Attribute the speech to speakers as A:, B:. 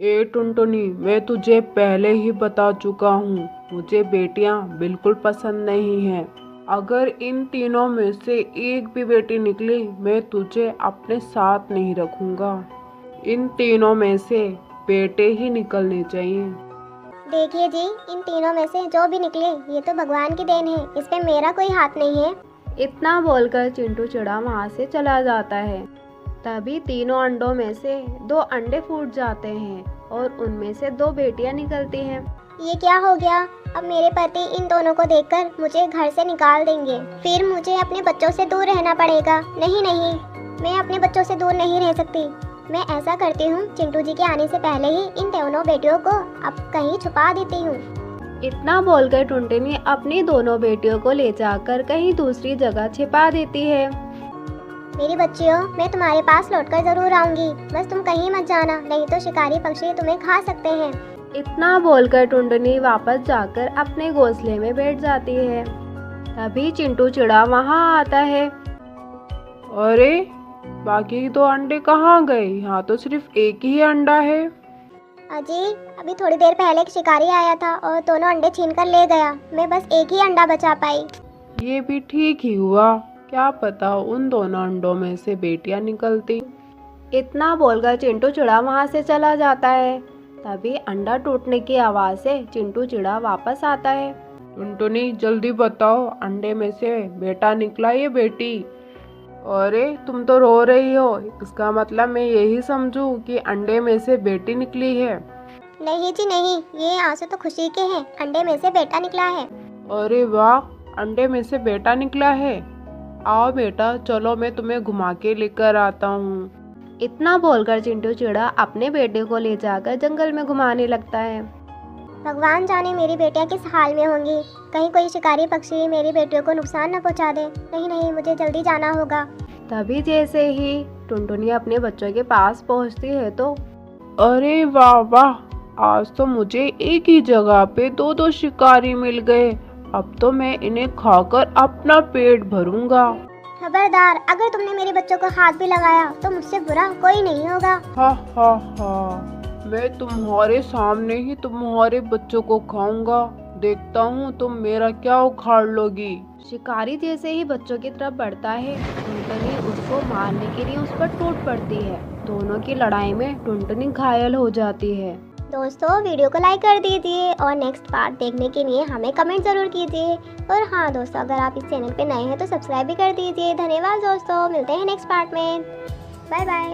A: ए टुनटुनी, मैं तुझे पहले ही बता चुका हूँ, मुझे बेटियाँ बिल्कुल पसंद नहीं हैं। अगर इन तीनों में से एक भी बेटी निकली, मैं तुझे अपने साथ नहीं रखूँगा। इन तीनों में से बेटे ही निकलने चाहिए।
B: देखिए जी, इन तीनों में से जो भी निकले ये तो भगवान की देन है, इस पे मेरा कोई हाथ नहीं है।
C: इतना बोलकर चिंटू चिड़ा वहाँ से चला जाता है। तभी तीनों अंडों में से 2 अंडे फूट जाते हैं और उनमें से 2 बेटियां निकलती हैं।
B: ये क्या हो गया? अब मेरे पति इन दोनों को देखकर मुझे घर से निकाल देंगे, फिर मुझे अपने बच्चों से दूर रहना पड़ेगा। नहीं नहीं, मैं अपने बच्चों से दूर नहीं रह सकती। मैं ऐसा करती हूँ, चिंटू जी के आने से पहले ही इन दोनों बेटियों को अब कहीं छुपा देती हूँ।
C: इतना बोलकर टुनटुनी अपनी दोनों बेटियों को ले जाकर कहीं दूसरी जगह छिपा देती है।
B: मेरी बच्चियों, मैं तुम्हारे पास लौटकर जरूर आऊंगी, बस तुम कहीं मत जाना, नहीं तो शिकारी पक्षी तुम्हें खा सकते हैं।
C: इतना बोलकर टुनटुनी वापस जाकर अपने घोंसले में बैठ जाती है। तभी चिंटू चिड़ा वहाँ आता है।
A: अरे, बाकी 2 अंडे कहाँ गए? यहाँ तो सिर्फ एक ही अंडा है।
B: अजी, अभी थोड़ी देर पहले एक शिकारी आया था और दोनों अंडे छीन कर ले गया। मैं बस एक ही अंडा बचा पाई।
A: ये भी ठीक ही हुआ, क्या पता उन दोनों अंडों में से बेटियां निकलती।
C: इतना बोलकर चिंटू चिड़ा वहाँ से चला जाता है। तभी अंडा टूटने की आवाज़ से चिंटू चिड़ा वापस आता है।
A: टुनटुनी, जल्दी बताओ, अंडे में से बेटा निकला या बेटी? अरे, तुम तो रो रही हो, इसका मतलब मैं यही समझूं कि अंडे में से बेटी निकली है।
B: नहीं जी नहीं, ये आंसू तो खुशी के हैं, अंडे में से बेटा निकला है।
A: अरे वाह, अंडे में से बेटा निकला है। आओ बेटा, चलो मैं तुम्हें घुमा के लेकर आता हूँ।
C: इतना बोलकर चिंटू चिड़ा अपने बेटे को ले जाकर जंगल में घुमाने लगता है।
B: भगवान जाने मेरी बेटियां किस हाल में होंगी, कहीं कोई शिकारी पक्षी मेरी बेटियों को नुकसान न पहुंचा दे। नहीं नहीं, मुझे जल्दी जाना होगा।
C: तभी जैसे ही टुनटुनी अपने बच्चों के पास पहुंचती है तो
A: अरे वाह वाह, आज तो मुझे एक ही जगह पे 2 शिकारी मिल गए। अब तो मैं इन्हें खाकर अपना पेट भरूंगा।
B: खबरदार, अगर तुमने मेरे बच्चों को हाथ भी लगाया तो मुझसे बुरा कोई नहीं होगा।
A: हा हा हा, मैं तुम्हारे सामने ही तुम्हारे बच्चों को खाऊंगा। देखता हूँ तुम मेरा क्या उखाड़ लोगी।
C: शिकारी जैसे ही बच्चों की तरफ बढ़ता है, टुनटुनी उसको मारने के लिए उस पर टूट पड़ती है। दोनों की लड़ाई में टुनटुनी घायल हो जाती है।
B: दोस्तों, वीडियो को लाइक कर दीजिए और नेक्स्ट पार्ट देखने के लिए हमें कमेंट ज़रूर कीजिए। और हाँ दोस्तों, अगर आप इस चैनल पे नए हैं तो सब्सक्राइब भी कर दीजिए। धन्यवाद दोस्तों, मिलते हैं नेक्स्ट पार्ट में। Bye bye.